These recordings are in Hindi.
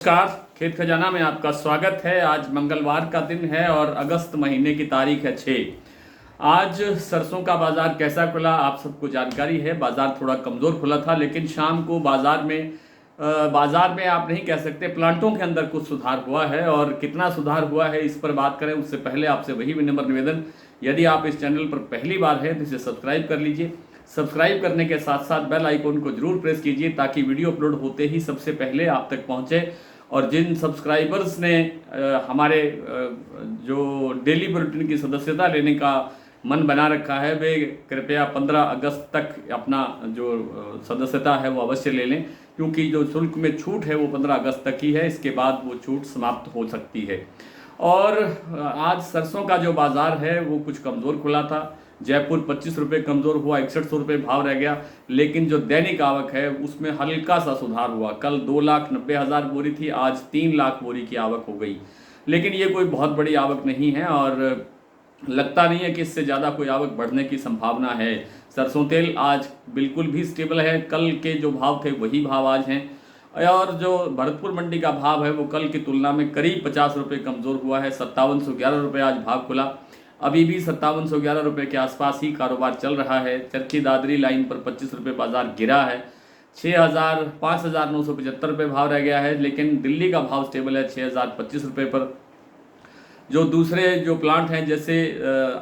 नमस्कार। खेत खजाना में आपका स्वागत है। आज मंगलवार का दिन है और अगस्त महीने की तारीख है 6। आज सरसों का बाजार कैसा खुला आप सबको जानकारी है। बाजार थोड़ा कमज़ोर खुला था, लेकिन शाम को बाजार में आप नहीं कह सकते, प्लांटों के अंदर कुछ सुधार हुआ है। और कितना सुधार हुआ है इस पर बात करें उससे पहले आपसे वही विनम्र निवेदन, यदि आप इस चैनल पर पहली बार हैं तो इसे सब्सक्राइब कर लीजिए। सब्सक्राइब करने के साथ साथ बेल आइकन को जरूर प्रेस कीजिए ताकि वीडियो अपलोड होते ही सबसे पहले आप तक पहुंचे। और जिन सब्सक्राइबर्स ने हमारे जो डेली बुलेटिन की सदस्यता लेने का मन बना रखा है, वे कृपया 15 अगस्त तक अपना जो सदस्यता है वो अवश्य ले लें, क्योंकि जो शुल्क में छूट है वो 15 अगस्त तक ही है। इसके बाद वो छूट समाप्त हो सकती है। और आज सरसों का जो बाज़ार है वो कुछ कमज़ोर खुला था। जयपुर 25 रुपये कमज़ोर हुआ, 6100 रुपये भाव रह गया। लेकिन जो दैनिक आवक है उसमें हल्का सा सुधार हुआ। कल 2,90,000 बोरी थी, आज 3 लाख बोरी की आवक हो गई। लेकिन ये कोई बहुत बड़ी आवक नहीं है और लगता नहीं है कि इससे ज़्यादा कोई आवक बढ़ने की संभावना है। सरसों तेल आज बिल्कुल भी स्टेबल है। कल के जो भाव थे वही भाव आज हैं। और जो भरतपुर मंडी का भाव है वो कल की तुलना में करीब 50 रुपये कमज़ोर हुआ है। 5711 रुपये आज भाव खुला। अभी भी 5711 रुपये के आसपास ही कारोबार चल रहा है। चरखी दादरी लाइन पर 25 रुपये बाजार गिरा है। 5,975 रुपये भाव रह गया है। लेकिन दिल्ली का भाव स्टेबल है 6,025 रुपये पर। जो दूसरे जो प्लांट हैं, जैसे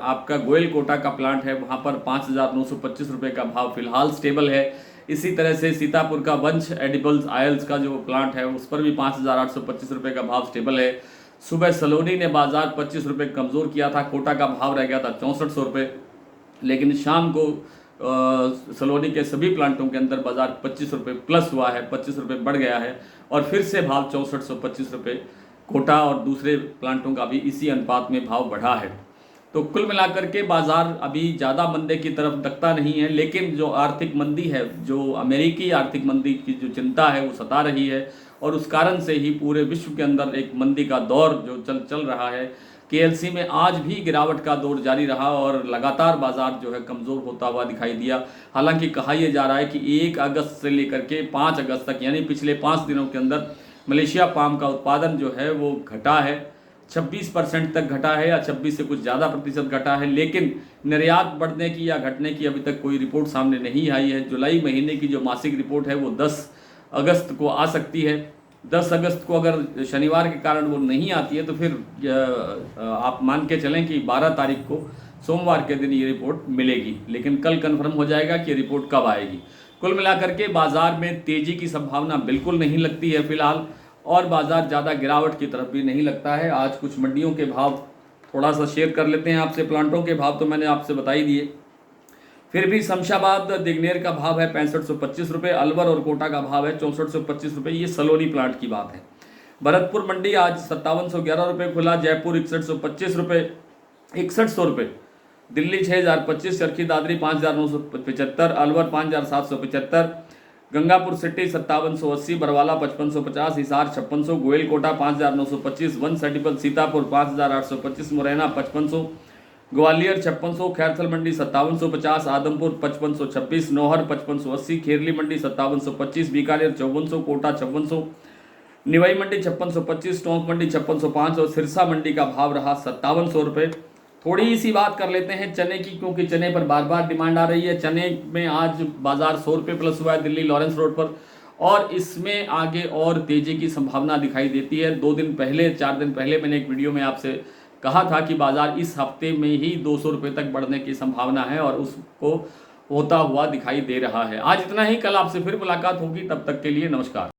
आपका गोयल कोटा का प्लांट है, वहाँ पर 5,925 रुपये का भाव फिलहाल स्टेबल है। इसी तरह से सीतापुर का वंश एडिबल्स आयल्स का जो प्लांट है उस पर भी 5,825 रुपये का भाव स्टेबल है। सुबह सलोनी ने बाजार 25 रुपये कमज़ोर किया था। कोटा का भाव रह गया था 6400 रुपये। लेकिन शाम को सलोनी के सभी प्लांटों के अंदर बाजार 25 रुपये प्लस हुआ है, 25 रुपये बढ़ गया है और फिर से भाव 6425 रुपये। कोटा और दूसरे प्लांटों का भी इसी अनुपात में भाव बढ़ा है। तो कुल मिलाकर के बाजार अभी ज़्यादा मंदे की तरफ दिखता नहीं है। लेकिन जो आर्थिक मंदी है, जो अमेरिकी आर्थिक मंदी की जो चिंता है वो सता रही है और उस कारण से ही पूरे विश्व के अंदर एक मंदी का दौर जो चल रहा है। केएलसी में आज भी गिरावट का दौर जारी रहा और लगातार बाजार जो है कमज़ोर होता हुआ दिखाई दिया। हालांकि कहा यह जा रहा है कि 1 अगस्त से लेकर के 5 अगस्त तक, यानी पिछले 5 दिनों के अंदर मलेशिया पाम का उत्पादन जो है वो घटा है, 26% तक घटा है या 26 से कुछ ज़्यादा प्रतिशत घटा है। लेकिन निर्यात बढ़ने की या घटने की अभी तक कोई रिपोर्ट सामने नहीं आई है। जुलाई महीने की जो मासिक रिपोर्ट है वो 10 अगस्त को आ सकती है। 10 अगस्त को अगर शनिवार के कारण वो नहीं आती है तो फिर आप मान के चलें कि 12 तारीख को सोमवार के दिन ये रिपोर्ट मिलेगी। लेकिन कल कंफर्म हो जाएगा कि रिपोर्ट कब आएगी। कुल मिलाकर के बाजार में तेज़ी की संभावना बिल्कुल नहीं लगती है फिलहाल, और बाजार ज़्यादा गिरावट की तरफ भी नहीं लगता है। आज कुछ मंडियों के भाव थोड़ा सा शेयर कर लेते हैं आपसे। प्लांटों के भाव तो मैंने आपसे बता ही दिए। फिर भी शमशाबाद दिगनेर का भाव है 6525 रुपये। अलवर और कोटा का भाव है 6425 रुपये। ये सलोनी प्लांट की बात है। भरतपुर मंडी आज 5711 रुपये खुला। जयपुर 6125 रुपये, 6100 रुपये। दिल्ली 6025, चरखी दादरी 5975, अलवर 5775, गंगापुर सिटी 5780, बरवाला 5550, हिसार 5600, गोयल कोटा 5925, वंश एडिबल सीतापुर 5825, मुरैना 5500, ग्वालियर 5600, खैरथल मंडी 5750, आदमपुर 5526, नौहर 5580, खेरली मंडी 5725, बीकानेर 5400, कोटा 5600, निवाई मंडी 5625, टोंक मंडी 5605 और सिरसा मंडी का भाव रहा 5700 रुपये। थोड़ी सी बात कर लेते हैं चने की, क्योंकि चने पर बार बार डिमांड आ रही है। चने में आज बाजार 100 रुपये प्लस हुआ है दिल्ली लॉरेंस रोड पर, और इसमें आगे और तेजी की संभावना दिखाई देती है। 4 दिन पहले मैंने एक वीडियो में आपसे कहा था कि बाजार इस हफ्ते में ही 200 रुपये तक बढ़ने की संभावना है और उसको होता हुआ दिखाई दे रहा है। आज इतना ही। कल आपसे फिर मुलाकात होगी, तब तक के लिए नमस्कार।